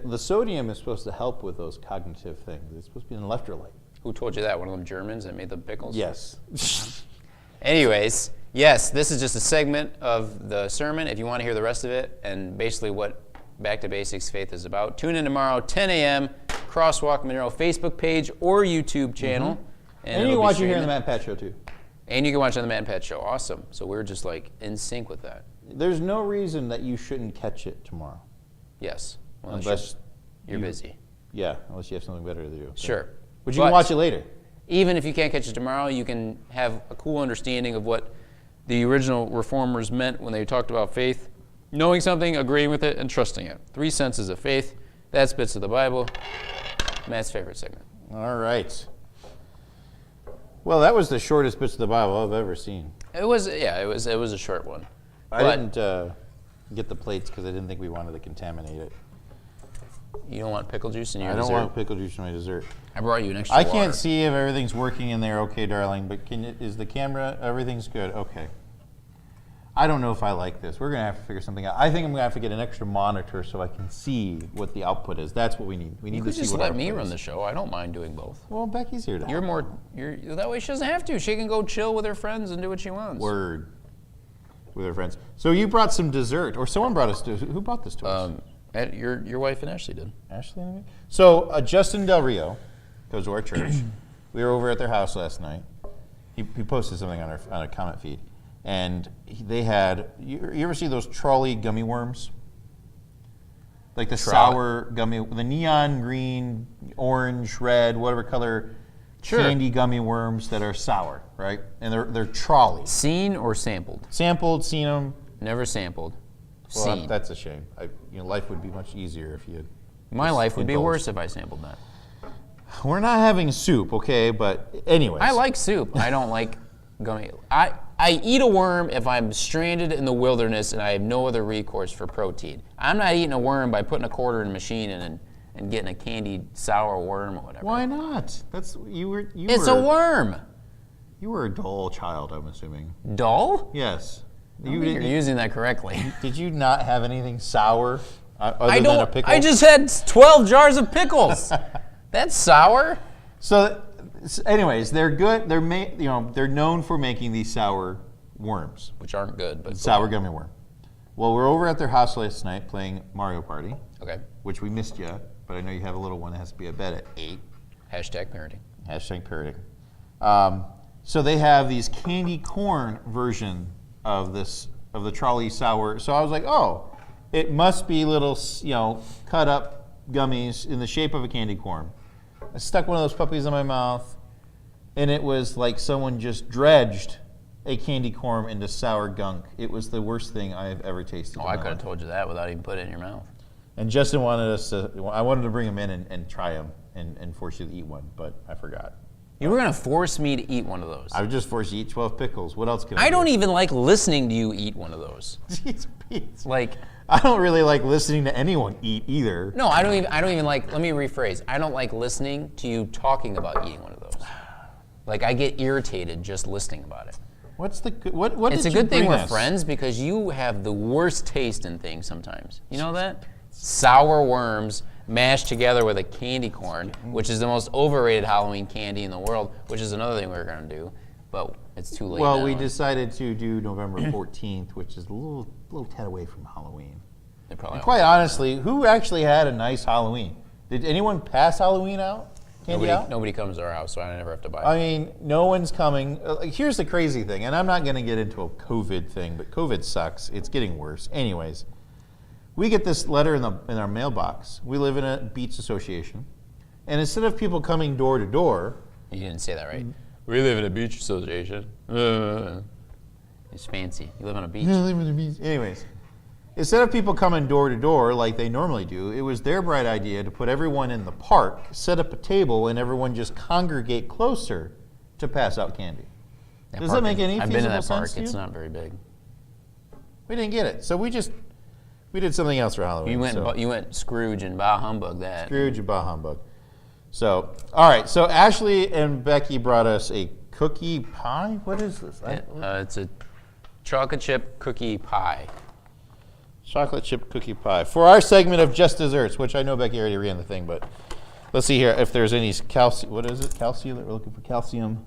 [SPEAKER 2] The sodium is supposed to help with those cognitive things. It's supposed to be an electrolyte.
[SPEAKER 1] Who told you that? One of them Germans that made the pickles?
[SPEAKER 2] Yes.
[SPEAKER 1] Anyways, yes, this is just a segment of the sermon. If you want to hear the rest of it and basically what Back to Basics Faith is about, tune in tomorrow, 10 a.m., Crosswalk Monroe Facebook page or YouTube channel.
[SPEAKER 2] And you
[SPEAKER 1] it'll
[SPEAKER 2] can
[SPEAKER 1] be
[SPEAKER 2] watch it here
[SPEAKER 1] streaming.
[SPEAKER 2] on the Matt and Pat show, too.
[SPEAKER 1] And you can watch it on the Matt and Pat show. Awesome. So we're just like in sync with that.
[SPEAKER 2] There's no reason that you shouldn't catch it tomorrow.
[SPEAKER 1] Yes. Unless
[SPEAKER 2] Unless
[SPEAKER 1] you're busy.
[SPEAKER 2] Yeah, unless you have something better to do.
[SPEAKER 1] Sure.
[SPEAKER 2] But you can watch it later.
[SPEAKER 1] Even if you can't catch it tomorrow, you can have a cool understanding of what the original reformers meant when they talked about faith. Knowing something, agreeing with it, and trusting it. Three senses of faith. That's bits of the Bible. Matt's favorite segment.
[SPEAKER 2] All right. Well, that was the shortest bits of the Bible I've ever seen.
[SPEAKER 1] It was a short one.
[SPEAKER 2] I
[SPEAKER 1] But
[SPEAKER 2] didn't get the plates because I didn't think we wanted to contaminate it.
[SPEAKER 1] you don't want pickle juice in your
[SPEAKER 2] I don't
[SPEAKER 1] dessert?
[SPEAKER 2] want pickle juice in my dessert.
[SPEAKER 1] I brought you an extra
[SPEAKER 2] I
[SPEAKER 1] water.
[SPEAKER 2] can't see if everything's working in there okay, darling, but is the camera, everything's good? Okay. I don't know if I like this. We're going to have to figure something out. I think I'm going to have to get an extra monitor so I can see what the output is. That's what we need. We need
[SPEAKER 1] You
[SPEAKER 2] to
[SPEAKER 1] could
[SPEAKER 2] see
[SPEAKER 1] just
[SPEAKER 2] what
[SPEAKER 1] let
[SPEAKER 2] our
[SPEAKER 1] me
[SPEAKER 2] output
[SPEAKER 1] run
[SPEAKER 2] is.
[SPEAKER 1] the show. I don't mind doing both.
[SPEAKER 2] Well, Becky's here to
[SPEAKER 1] You're
[SPEAKER 2] help.
[SPEAKER 1] that way she doesn't have to. She can go chill with her friends and do what she wants.
[SPEAKER 2] Word. With her friends. So you brought some dessert, or someone brought us to, who brought this to us?
[SPEAKER 1] Your wife and Ashley did.
[SPEAKER 2] Ashley and me? So Justin Del Rio goes to our church. We were over at their house last night. He posted something on a comment feed. And they had, you ever see those trolley gummy worms? Like the sour gummy, the neon green, orange, red, whatever color candy gummy worms that are sour, right? And they're trolleys.
[SPEAKER 1] Seen or sampled?
[SPEAKER 2] Sampled, seen them.
[SPEAKER 1] Never sampled.
[SPEAKER 2] Well,
[SPEAKER 1] Seen.
[SPEAKER 2] that's a shame. Life would be much easier if you had.
[SPEAKER 1] My life would be
[SPEAKER 2] indulged.
[SPEAKER 1] worse if I sampled that.
[SPEAKER 2] We're not having soup, okay? But anyways.
[SPEAKER 1] I like soup. I don't like gummy. I eat a worm if I'm stranded in the wilderness and I have no other recourse for protein. I'm not eating a worm by putting a quarter in a machine and getting a candied sour worm or whatever.
[SPEAKER 2] Why not? It's
[SPEAKER 1] a worm.
[SPEAKER 2] You were a dull child, I'm assuming.
[SPEAKER 1] Dull?
[SPEAKER 2] Yes.
[SPEAKER 1] I don't think you're using that correctly.
[SPEAKER 2] Did you not have anything sour other than a pickle?
[SPEAKER 1] I just had 12 jars of pickles. That's sour.
[SPEAKER 2] So, anyways, they're good. They're known for making these sour worms.
[SPEAKER 1] Which aren't good, but
[SPEAKER 2] Sour gummy worm. Well, we're over at their house last night playing Mario Party.
[SPEAKER 1] Okay.
[SPEAKER 2] Which we missed you, but I know you have a little one that has to be at bed at 8.
[SPEAKER 1] Hashtag parenting.
[SPEAKER 2] Hashtag parenting. So they have these candy corn version of the trolley sour. So I was like, oh, it must be little, cut up gummies in the shape of a candy corn. I stuck one of those puppies in my mouth, and it was like someone just dredged a candy corn into sour gunk. It was the worst thing I have ever tasted.
[SPEAKER 1] Oh, I could have told you that without even putting it in your mouth.
[SPEAKER 2] And Justin I wanted to bring him in and try them and force you to eat one, but I forgot.
[SPEAKER 1] You were going to force me to eat one of those.
[SPEAKER 2] I would just force you to eat 12 pickles. What else can I do?
[SPEAKER 1] I don't even like listening to you eat one of those.
[SPEAKER 2] Jeez, Pete.
[SPEAKER 1] Like,
[SPEAKER 2] I don't really like listening to anyone eat either.
[SPEAKER 1] no, I don't even like, let me rephrase. I don't like listening to you talking about eating one of those. Like, I get irritated just listening about it.
[SPEAKER 2] What's the good, what
[SPEAKER 1] It's
[SPEAKER 2] did
[SPEAKER 1] a good
[SPEAKER 2] you
[SPEAKER 1] thing
[SPEAKER 2] bring
[SPEAKER 1] we're
[SPEAKER 2] us?
[SPEAKER 1] friends because you have the worst taste in things sometimes. You know that? Sour worms mashed together with a candy corn, which is the most overrated Halloween candy in the world, which is another thing we're going to do. but it's too late
[SPEAKER 2] Well,
[SPEAKER 1] now.
[SPEAKER 2] we decided to do November 14th, which is a little tad away from Halloween.
[SPEAKER 1] They probably
[SPEAKER 2] And quite honestly, who actually had a nice Halloween? Did anyone pass Halloween out? Candy out?
[SPEAKER 1] Nobody comes to our house, so I never have to buy.
[SPEAKER 2] I mean, no one's coming. Here's the crazy thing, and I'm not going to get into a COVID thing, but COVID sucks. It's getting worse. Anyways, we get this letter in our mailbox. We live in a beach association, and instead of people coming door to door,
[SPEAKER 1] You didn't say that right. We live in a beach association. It's fancy. You live on a beach.
[SPEAKER 2] anyways, instead of people coming door to door like they normally do, it was their bright idea to put everyone in the park, set up a table, and everyone just congregate closer to pass out candy. Does that make any
[SPEAKER 1] I've been to
[SPEAKER 2] feasible
[SPEAKER 1] that park.
[SPEAKER 2] sense to you?
[SPEAKER 1] It's not very big.
[SPEAKER 2] We didn't get it, so we did something else for Halloween.
[SPEAKER 1] You went Scrooge and bah humbug that.
[SPEAKER 2] Scrooge and bah humbug. So, all right. So Ashley and Becky brought us a cookie pie. What is this?
[SPEAKER 1] It's a chocolate chip cookie pie.
[SPEAKER 2] Chocolate chip cookie pie for our segment of just desserts, which I know Becky already ran the thing, but let's see here if there's any calcium. What is it? Calcium that we're looking for? Calcium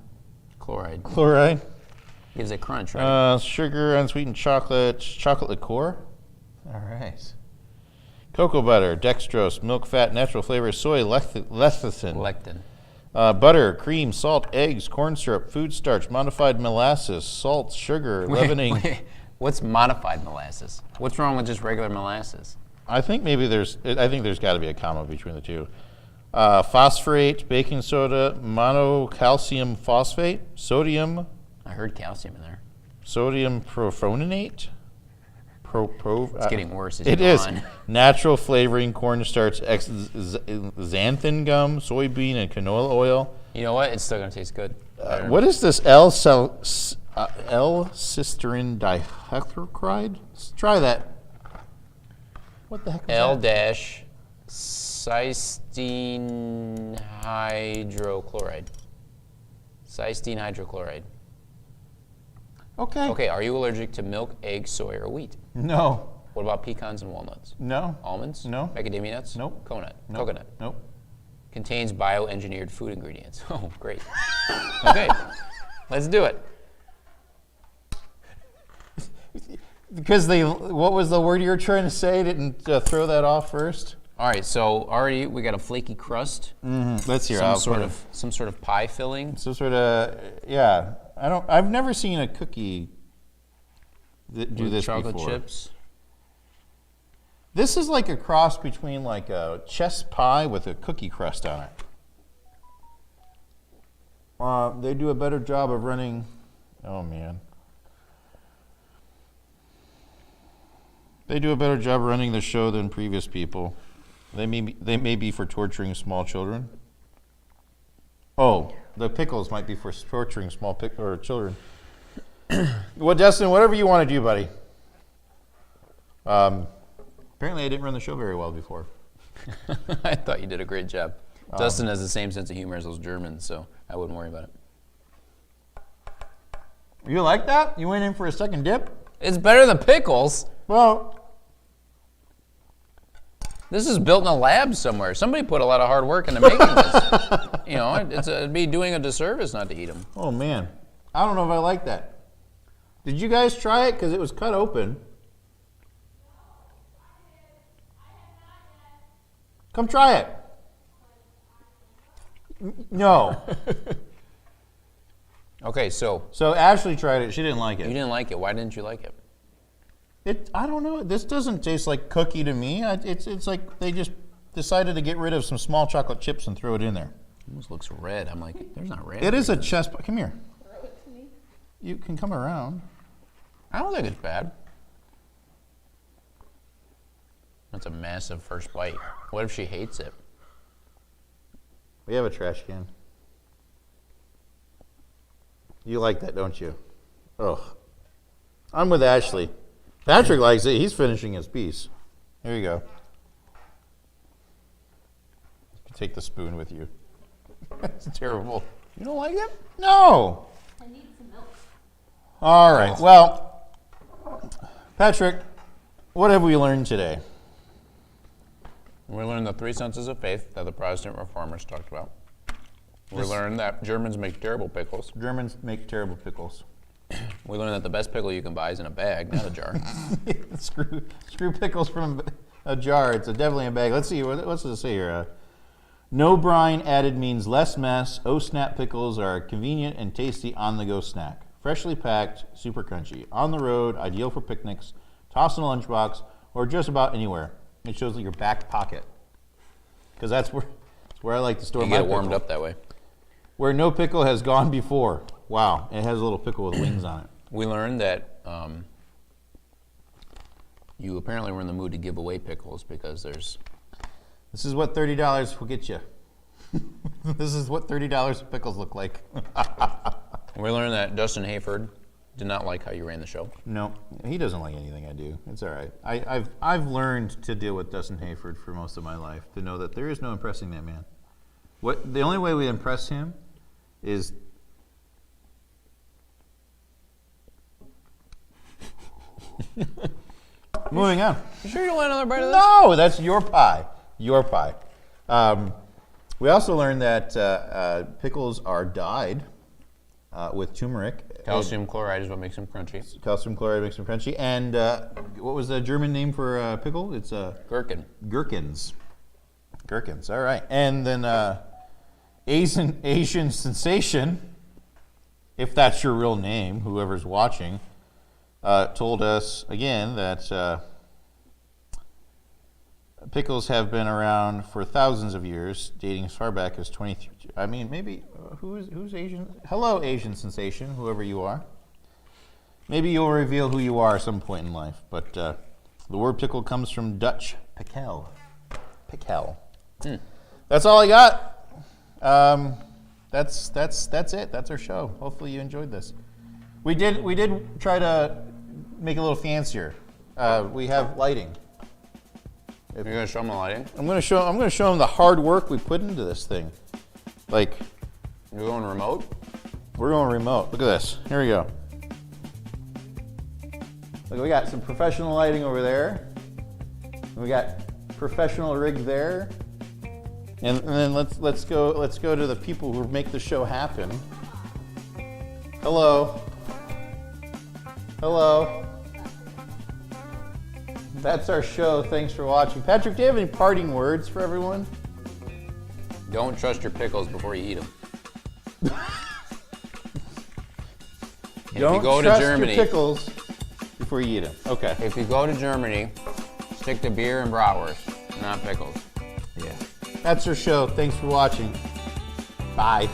[SPEAKER 1] Chloride.
[SPEAKER 2] chloride.
[SPEAKER 1] Gives it crunch, right?
[SPEAKER 2] Sugar, unsweetened chocolate, chocolate liqueur. All right. Cocoa butter, dextrose, milk fat, natural flavors, soy, lecithin.
[SPEAKER 1] Lectin.
[SPEAKER 2] Butter, cream, salt, eggs, corn syrup, food starch, modified molasses, salt, sugar, leavening.
[SPEAKER 1] Wait, what's modified molasses? What's wrong with just regular molasses?
[SPEAKER 2] I think there's got to be a comma between the two. Phosphorate, baking soda, monocalcium phosphate, sodium
[SPEAKER 1] I heard calcium in there.
[SPEAKER 2] propionate.
[SPEAKER 1] It's getting worse as
[SPEAKER 2] It
[SPEAKER 1] you go
[SPEAKER 2] is.
[SPEAKER 1] on.
[SPEAKER 2] Natural flavoring, cornstarch, xanthan gum, soybean, and canola oil.
[SPEAKER 1] You know what? It's still gonna taste good.
[SPEAKER 2] What is this L-cysteine dihydrochloride? Let's try that. What the heck is that?
[SPEAKER 1] L-cysteine hydrochloride. Cysteine hydrochloride.
[SPEAKER 2] Okay.
[SPEAKER 1] Okay, are you allergic to milk, eggs, soy, or wheat?
[SPEAKER 2] No.
[SPEAKER 1] What about pecans and walnuts?
[SPEAKER 2] No.
[SPEAKER 1] Almonds?
[SPEAKER 2] No.
[SPEAKER 1] Macadamia nuts?
[SPEAKER 2] Nope.
[SPEAKER 1] Coconut?
[SPEAKER 2] Nope.
[SPEAKER 1] Contains bioengineered food ingredients. Oh, great. Okay, let's do it.
[SPEAKER 2] Because what was the word you were trying to say? Didn't throw that off first?
[SPEAKER 1] All right, so already we got a flaky crust,
[SPEAKER 2] Let's hear.
[SPEAKER 1] some sort of pie filling.
[SPEAKER 2] Some sort of yeah. I've never seen a cookie that do
[SPEAKER 1] with
[SPEAKER 2] this
[SPEAKER 1] chocolate
[SPEAKER 2] before.
[SPEAKER 1] chips.
[SPEAKER 2] This is like a cross between like a chess pie with a cookie crust on it. They do a better job of running. Oh man. They do a better job running the show than previous people. They may be for torturing small children. Oh, the pickles might be for torturing small children. Well, Destin, whatever you want to do, buddy. Apparently, I didn't run the show very well before.
[SPEAKER 1] I thought you did a great job. Dustin has the same sense of humor as those Germans, so I wouldn't worry about it.
[SPEAKER 2] You like that? You went in for a second dip?
[SPEAKER 1] It's better than pickles.
[SPEAKER 2] Well,
[SPEAKER 1] This is built in a lab somewhere. Somebody put a lot of hard work into making this. You know, it'd be doing a disservice not to eat them.
[SPEAKER 2] oh man, I don't know if I like that. Did you guys try it? Because it was cut open. Come try it. No.
[SPEAKER 1] Okay, so
[SPEAKER 2] So Ashley tried it. She didn't like
[SPEAKER 1] you
[SPEAKER 2] it.
[SPEAKER 1] didn't like it. Why didn't you like it?
[SPEAKER 2] I don't know. This doesn't taste like cookie to me. It's like they just decided to get rid of some small chocolate chips and throw it in there.
[SPEAKER 1] It almost looks red. I'm like, there's not red.
[SPEAKER 2] It is a chess. Come here.
[SPEAKER 3] Throw it to me.
[SPEAKER 2] You can come around.
[SPEAKER 1] I don't think it's bad. That's a massive first bite. What if she hates it?
[SPEAKER 2] We have a trash can. You like that, don't you? Ugh. I'm with Ashley. Patrick likes it. He's finishing his piece. Here you go. Take the spoon with you. That's terrible.
[SPEAKER 1] You don't like it?
[SPEAKER 2] No.
[SPEAKER 3] I need some milk.
[SPEAKER 2] All right. Well, Patrick, what have we learned today?
[SPEAKER 1] We learned the three senses of faith that the Protestant reformers talked about. We learned that Germans make terrible pickles.
[SPEAKER 2] Germans make terrible pickles.
[SPEAKER 1] We learned that the best pickle you can buy is in a bag, not a jar.
[SPEAKER 2] screw pickles from a jar. It's definitely a bag. Let's see. What's it say here? No brine added means less mess. Oh snap pickles are a convenient and tasty on-the-go snack. Freshly packed, super crunchy. On the road, ideal for picnics, toss in a lunchbox, or just about anywhere. It shows your back pocket. Because that's where I like to store
[SPEAKER 1] You
[SPEAKER 2] my
[SPEAKER 1] get it
[SPEAKER 2] pickle.
[SPEAKER 1] warmed up that way.
[SPEAKER 2] Where no pickle has gone before. Wow, it has a little pickle with wings on it.
[SPEAKER 1] We learned that you apparently were in the mood to give away pickles because there's...
[SPEAKER 2] This is what $30 will get you. This is what $30 of pickles look like.
[SPEAKER 1] We learned that Dustin Hayford did not like how you ran the show.
[SPEAKER 2] No, he doesn't like anything I do. It's all right. I've learned to deal with Dustin Hayford for most of my life, to know that there is no impressing that man. The only way we impress him is moving on.
[SPEAKER 1] You sure you don't want another bite of this?
[SPEAKER 2] No, that's your pie. Your pie. We also learned that pickles are dyed with turmeric.
[SPEAKER 1] Calcium chloride is what makes them crunchy.
[SPEAKER 2] Calcium chloride makes them crunchy. And what was the German name for pickle? It's
[SPEAKER 1] Gherkin.
[SPEAKER 2] gherkins. Gherkins. All right. And then Asian sensation, if that's your real name, whoever's watching, told us again that pickles have been around for thousands of years, dating as far back as 23. I mean, maybe who's Asian? Hello, Asian sensation, whoever you are. Maybe you'll reveal who you are at some point in life. But the word pickle comes from Dutch pikkel. Pikkel. That's all I got. That's it. That's our show. Hopefully you enjoyed this. We did try to make it a little fancier. We have lighting.
[SPEAKER 1] You're gonna show them the lighting?
[SPEAKER 2] I'm gonna show them the hard work we put into this thing. Like,
[SPEAKER 1] You're going remote?
[SPEAKER 2] we're going remote. Look at this. Here we go. Look, we got some professional lighting over there. We got professional rig there. And then let's go to the people who make the show happen. Hello. Hello. That's our show. Thanks for watching. Patrick, do you have any parting words for everyone?
[SPEAKER 1] Don't trust your pickles before you eat them.
[SPEAKER 2] Don't
[SPEAKER 1] if you go
[SPEAKER 2] trust
[SPEAKER 1] to Germany,
[SPEAKER 2] your pickles before you eat them. Okay.
[SPEAKER 1] if you go to Germany, stick to beer and bratwurst, not pickles.
[SPEAKER 2] Yeah. That's our show. Thanks for watching. Bye.